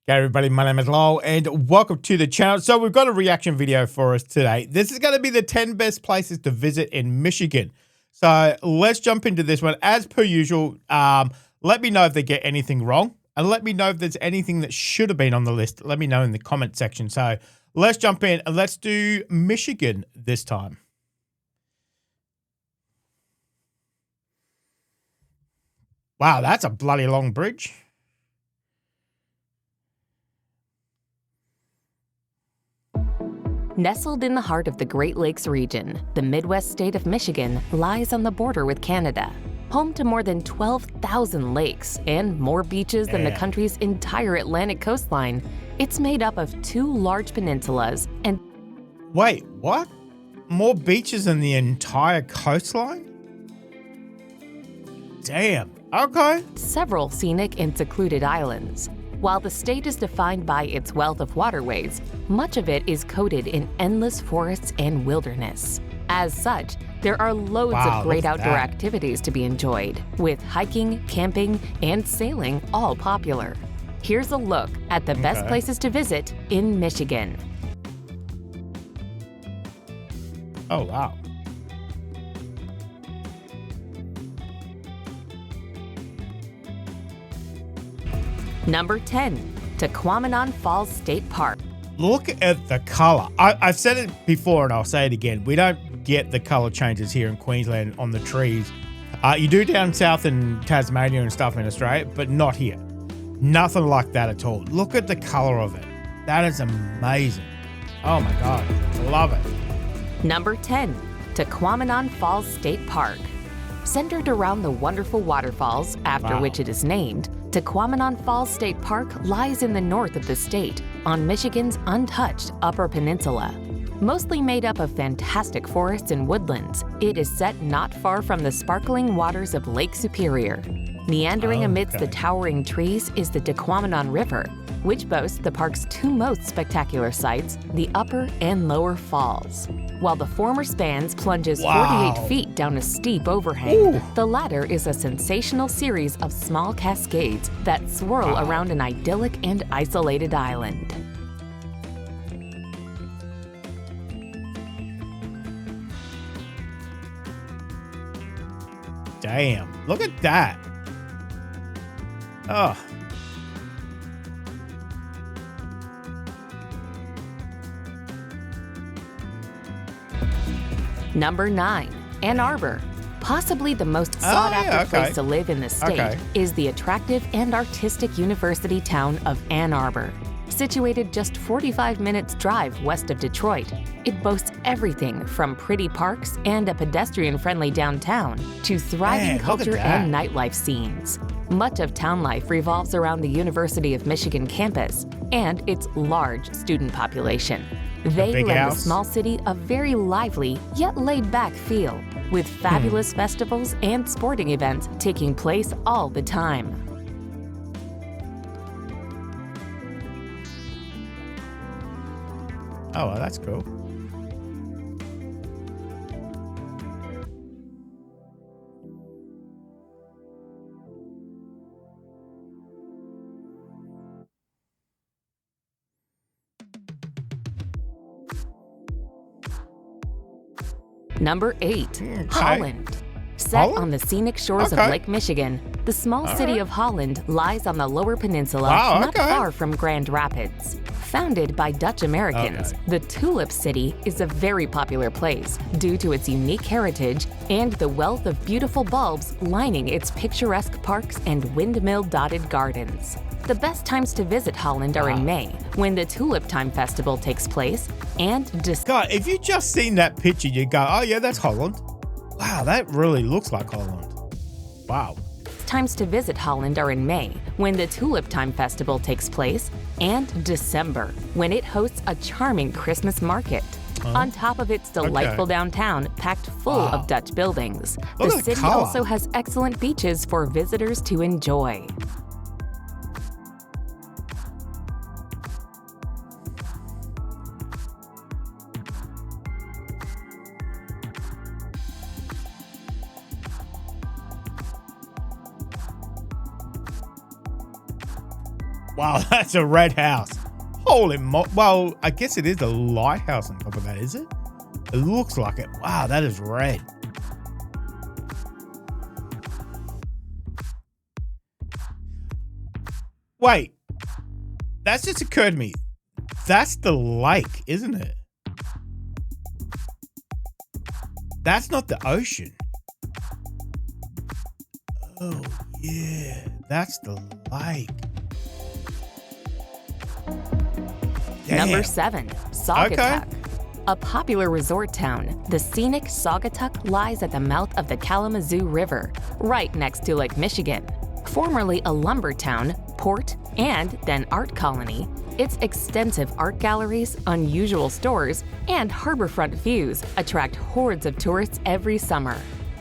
Hey everybody, my name is Lowell and welcome to the channel. So we've got a reaction video for us today. This is going to be the 10 best places to visit in Michigan. So let's jump into this one. As per usual, let me know if they get anything wrong and let me know if there's anything that should have been on the list. Let me know in the comment section. So let's jump in and let's do Michigan this time. Wow, that's a bloody long bridge. Nestled in the heart of the Great Lakes region, the Midwest state of Michigan lies on the border with Canada. Home to more than 12,000 lakes and more beaches than the country's entire Atlantic coastline, it's made up of 2 large peninsulas and... Wait, what? More beaches than the entire coastline? Damn, okay. several scenic and secluded islands. While the state is defined by its wealth of waterways, much of it is coated in endless forests and wilderness. As such, there are loads of great outdoor activities to be enjoyed, with hiking, camping, and sailing all popular. Here's a look at the best places to visit in Michigan. Oh, wow. Number 10, Tahquamenon Falls State Park. Look at the color. I've said it before and I'll say it again. We don't get the color changes here in Queensland on the trees. You do down south in Tasmania and stuff in Australia, but not here. Nothing like that at all. Look at the color of it. That is amazing. Oh my God, love it. Number 10, Tahquamenon Falls State Park. Centered around the wonderful waterfalls, after which it is named, Tahquamenon Falls State Park lies in the north of the state, on Michigan's untouched Upper Peninsula. Mostly made up of fantastic forests and woodlands, it is set not far from the sparkling waters of Lake Superior. Meandering amidst the towering trees is the Tahquamenon River, which boasts the park's 2 most spectacular sights, the Upper and Lower Falls. While the former spans plunges 48 feet down a steep overhang, the latter is a sensational series of small cascades that swirl around an idyllic and isolated island. Damn, look at that. Oh. Number 9, Ann Arbor. Possibly the most sought-after place to live in the state is the attractive and artistic university town of Ann Arbor. Situated just 45 minutes drive west of Detroit, it boasts everything from pretty parks and a pedestrian-friendly downtown to thriving culture and nightlife scenes. Much of town life revolves around the University of Michigan campus and its large student population. They lend the small city a very lively yet laid-back feel, with fabulous festivals and sporting events taking place all the time. Oh, well, that's cool. Number 8, Holland. Set on the scenic shores of Lake Michigan, the small city of Holland lies on the Lower Peninsula not far from Grand Rapids. Founded by Dutch Americans, the Tulip City is a very popular place due to its unique heritage and the wealth of beautiful bulbs lining its picturesque parks and windmill-dotted gardens. The best times to visit Holland are in May, when the Tulip Time Festival takes place, and God, if you just seen that picture, you go, oh yeah, that's Holland. Wow, that really looks like Holland. Wow. Times to visit Holland are in May, when the Tulip Time Festival takes place, and December, when it hosts a charming Christmas market. On top of its delightful downtown, packed full of Dutch buildings, the city also has excellent beaches for visitors to enjoy. Wow, that's a red house. Holy well, I guess it is a lighthouse on top of that, is it? It looks like it. Wow, that is red. Wait, that's just occurred to me. That's the lake, isn't it? That's not the ocean. Oh, yeah. That's the lake. Damn. Number 7, Saugatuck. Okay. A popular resort town, the scenic Saugatuck lies at the mouth of the Kalamazoo River, right next to Lake Michigan. Formerly a lumber town, port, and then art colony, its extensive art galleries, unusual stores, and harborfront views attract hordes of tourists every summer.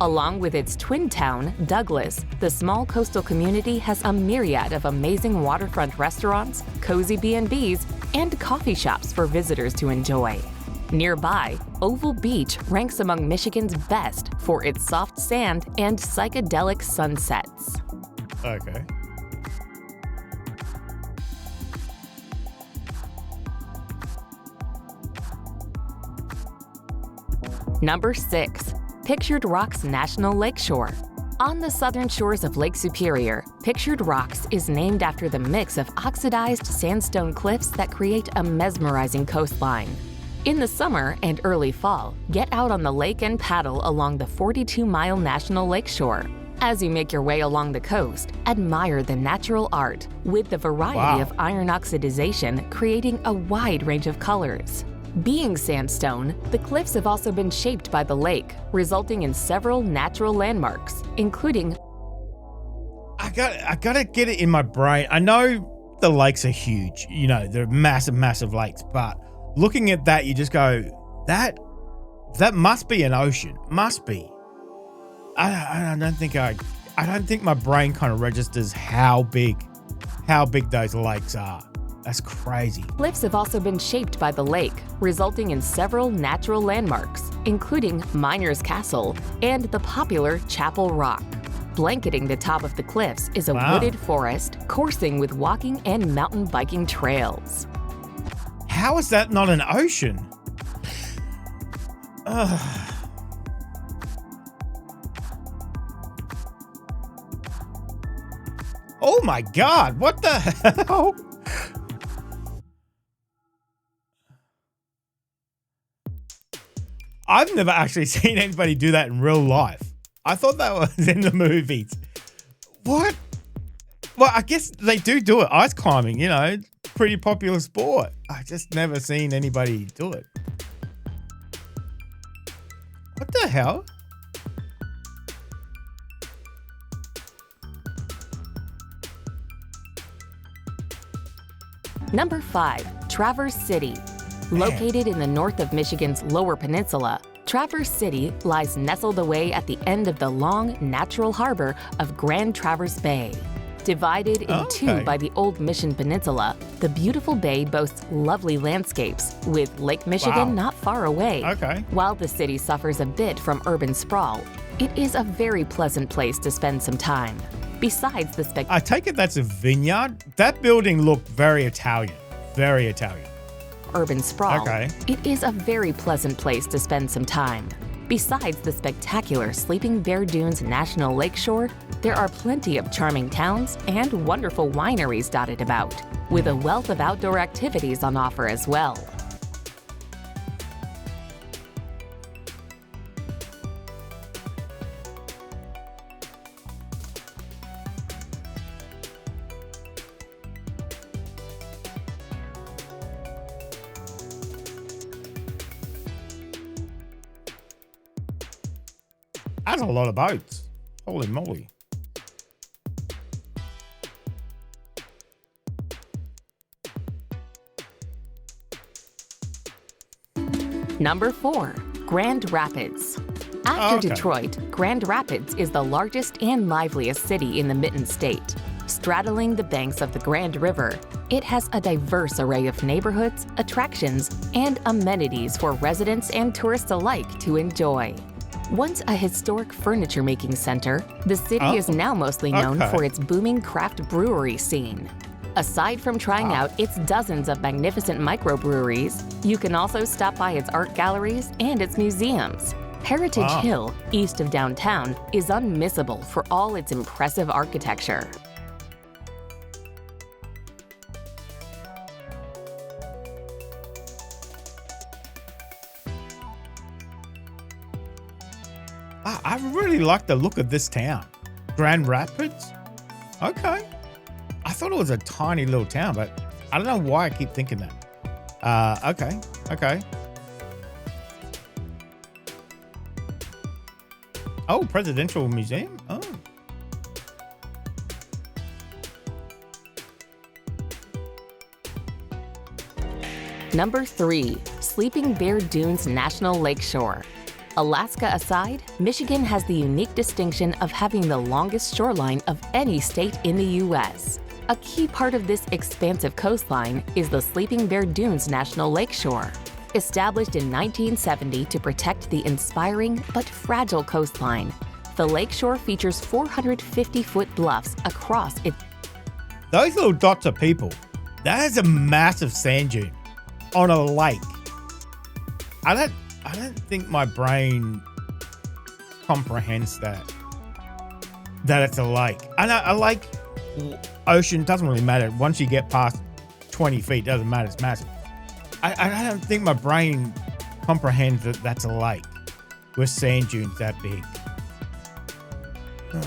Along with its twin town, Douglas, the small coastal community has a myriad of amazing waterfront restaurants, cozy B&Bs, and coffee shops for visitors to enjoy. Nearby, Oval Beach ranks among Michigan's best for its soft sand and psychedelic sunsets. Okay. Number 6, Pictured Rocks National Lakeshore. On the southern shores of Lake Superior, Pictured Rocks is named after the mix of oxidized sandstone cliffs that create a mesmerizing coastline. In the summer and early fall, get out on the lake and paddle along the 42-mile National Lakeshore. As you make your way along the coast, admire the natural art with the variety of iron oxidization creating a wide range of colors. Being sandstone, the cliffs have also been shaped by the lake, resulting in several natural landmarks, including... I gotta get it in my brain. I know the lakes are huge, you know, they're massive, massive lakes, but looking at that, you just go, that must be an ocean. Must be. I don't think my brain kind of registers how big those lakes are. That's crazy. Cliffs have also been shaped by the lake, resulting in several natural landmarks, including Miner's Castle and the popular Chapel Rock. Blanketing the top of the cliffs is a wooded forest, coursing with walking and mountain biking trails. How is that not an ocean? Oh my God, what the hell? I've never actually seen anybody do that in real life. I thought that was in the movies. What? Well, I guess they do it. Ice climbing, you know, pretty popular sport. I just never seen anybody do it. What the hell? Number 5, Traverse City. Located in the north of Michigan's Lower Peninsula, Traverse City lies nestled away at the end of the long, natural harbor of Grand Traverse Bay. Divided in two by the Old Mission Peninsula, the beautiful bay boasts lovely landscapes, with Lake Michigan not far away. While the city suffers a bit from urban sprawl, it is a very pleasant place to spend some time. Besides the I take it that's a vineyard? That building looked very Italian. Very Italian. Urban sprawl, it is a very pleasant place to spend some time. Besides the spectacular Sleeping Bear Dunes National Lakeshore, there are plenty of charming towns and wonderful wineries dotted about, with a wealth of outdoor activities on offer as well. That's a lot of boats. Holy moly. Number 4, Grand Rapids. After Detroit, Grand Rapids is the largest and liveliest city in the Mitten State. Straddling the banks of the Grand River, it has a diverse array of neighborhoods, attractions, and amenities for residents and tourists alike to enjoy. Once a historic furniture-making center, the city is now mostly known for its booming craft brewery scene. Aside from trying out its dozens of magnificent microbreweries, you can also stop by its art galleries and its museums. Heritage Hill, east of downtown, is unmissable for all its impressive architecture. I really like the look of this town. Grand Rapids? Okay. I thought it was a tiny little town, but I don't know why I keep thinking that. Okay. Oh, Presidential Museum? Oh. Number 3. Sleeping Bear Dunes National Lakeshore. Alaska aside, Michigan has the unique distinction of having the longest shoreline of any state in the U.S. A key part of this expansive coastline is the Sleeping Bear Dunes National Lakeshore. Established in 1970 to protect the inspiring but fragile coastline, the lakeshore features 450-foot bluffs across its... Those little dots are people. That is a massive sand dune on a lake. I don't think my brain comprehends that it's a lake. I know a lake, ocean, doesn't really matter. Once you get past 20 feet, doesn't matter, it's massive. I don't think my brain comprehends that that's a lake with sand dunes that big.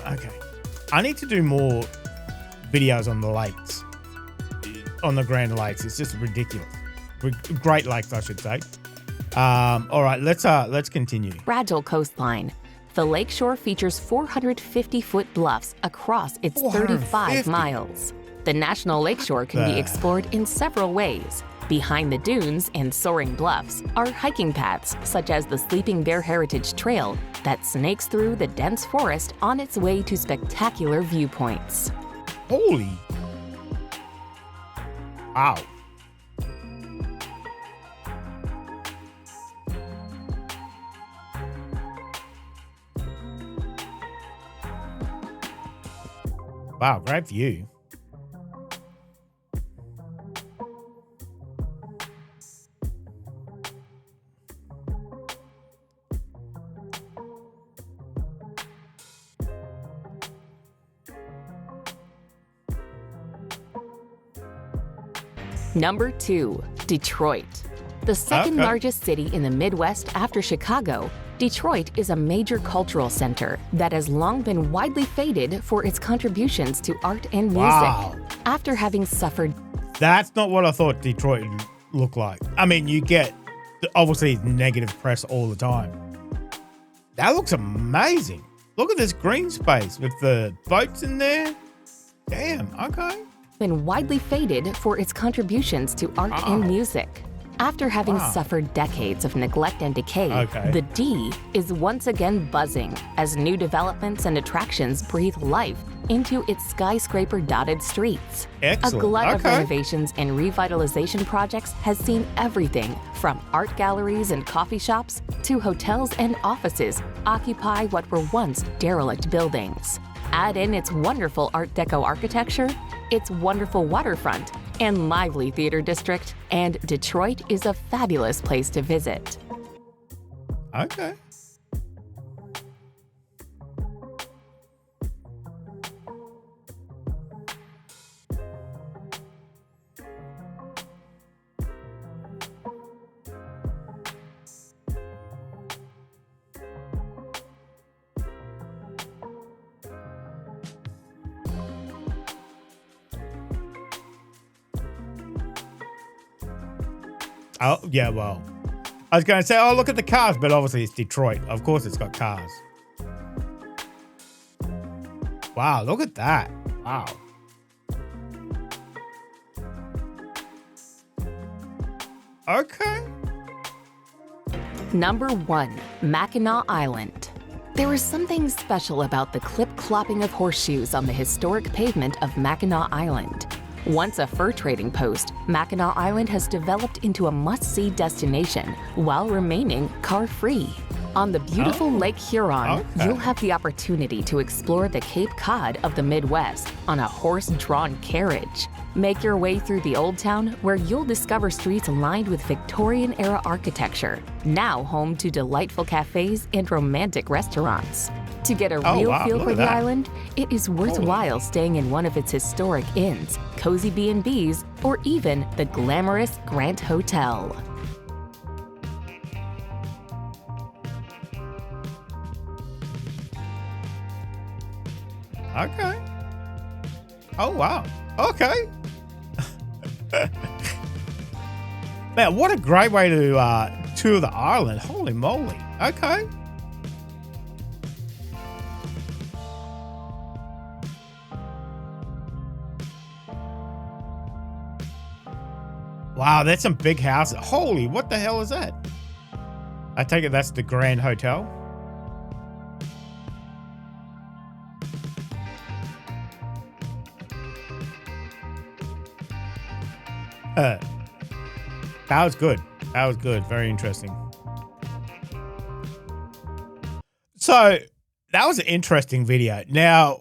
Okay. I need to do more videos on the lakes, on the Grand Lakes. It's just ridiculous. Great Lakes, I should say. All right, let's continue. Fragile coastline. The lakeshore features 450-foot bluffs across its 35 miles. The National Lakeshore can be explored in several ways. Behind the dunes and soaring bluffs are hiking paths such as the Sleeping Bear Heritage Trail that snakes through the dense forest on its way to spectacular viewpoints. Holy! Wow. Wow, great view. Number 2. Detroit. The second largest city in the Midwest after Chicago, Detroit is a major cultural center that has long been widely feted for its contributions to art and music. Wow. After having suffered... That's not what I thought Detroit looked like. I mean, you get, obviously, negative press all the time. That looks amazing. Look at this green space with the boats in there. Damn, okay. Been widely feted for its contributions to art and music. After having suffered decades of neglect and decay, the D is once again buzzing as new developments and attractions breathe life into its skyscraper-dotted streets. Excellent. A glut of renovations and revitalization projects has seen everything from art galleries and coffee shops to hotels and offices occupy what were once derelict buildings. Add in its wonderful Art Deco architecture, its wonderful waterfront, and lively theater district, and Detroit is a fabulous place to visit. Okay. Oh, yeah, well, I was going to say, oh, look at the cars, but obviously it's Detroit. Of course it's got cars. Wow, look at that. Wow. Okay. Number 1. Mackinac Island. There is something special about the clip-clopping of horseshoes on the historic pavement of Mackinac Island. Once a fur trading post, Mackinac Island has developed into a must-see destination while remaining car-free. On the beautiful Oh, Lake Huron, okay. you'll have the opportunity to explore the Cape Cod of the Midwest on a horse-drawn carriage. Make your way through the Old Town, where you'll discover streets lined with Victorian-era architecture, now home to delightful cafes and romantic restaurants. To get a real wow, feel look for at the that. island, it is worthwhile staying in one of its historic inns, cozy B&Bs, or even the glamorous Grant Hotel. Okay. Oh, wow. Okay. Man, what a great way to tour the island. Holy moly. Okay. Wow, that's some big houses. Holy, what the hell is that? I take it that's the Grand Hotel. That was good. That was good. Very interesting. So that was an interesting video. Now,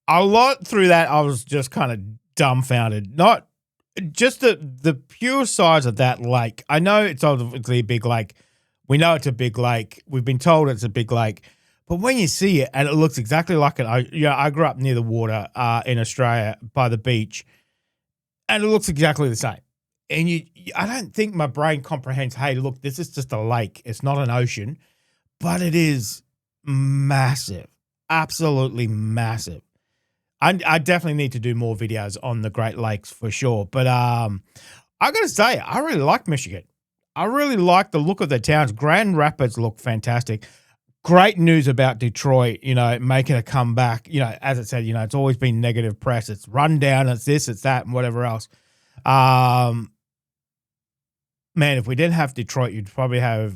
a lot through that, I was just kind of dumbfounded. Not just the pure size of that lake. I know it's obviously a big lake. We know it's a big lake. We've been told it's a big lake. But when you see it, and it looks exactly like it, I grew up near the water in Australia by the beach, and it looks exactly the same. And I don't think my brain comprehends, hey, look, this is just a lake. It's not an ocean, but it is massive, absolutely massive. I definitely need to do more videos on the Great Lakes for sure. But I got to say, I really like Michigan. I really like the look of the towns. Grand Rapids look fantastic. Great news about Detroit, making a comeback. As I said, it's always been negative press. It's run down, it's this, it's that, and whatever else. Man, if we didn't have Detroit, you'd probably have,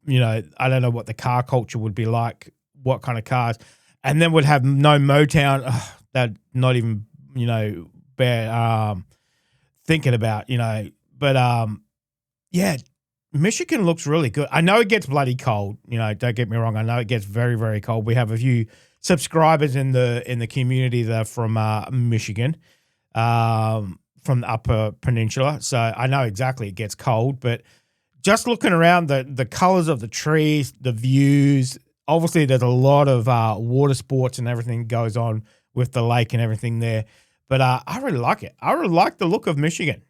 I don't know what the car culture would be like, what kind of cars. And then we'd have no Motown. Ugh, that not even, bear thinking about, But, yeah, Michigan looks really good. I know it gets bloody cold. Don't get me wrong. I know it gets very, very cold. We have a few subscribers in the community that are from Michigan. From the Upper Peninsula, so I know exactly it gets cold. But just looking around, the colors of the trees, the views. Obviously, there's a lot of water sports and everything goes on with the lake and everything there. But I really like it. I really like the look of Michigan.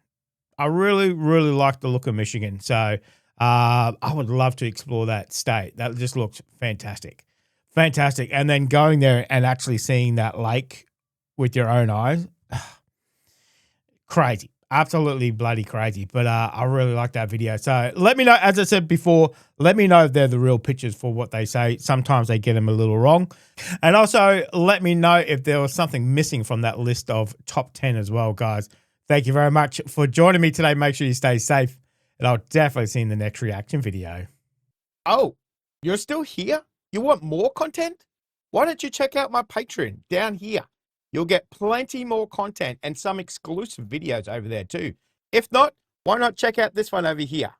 I really, really like the look of Michigan. So I would love to explore that state. That just looks fantastic, fantastic. And then going there and actually seeing that lake with your own eyes. Crazy. Absolutely bloody crazy. But I really like that video. So let me know, as I said before, let me know if they're the real pictures for what they say. Sometimes they get them a little wrong. And also let me know if there was something missing from that list of top 10 as well, guys. Thank you very much for joining me today. Make sure you stay safe. And I'll definitely see you in the next reaction video. Oh, you're still here? You want more content? Why don't you check out my Patreon down here? You'll get plenty more content and some exclusive videos over there too. If not, why not check out this one over here?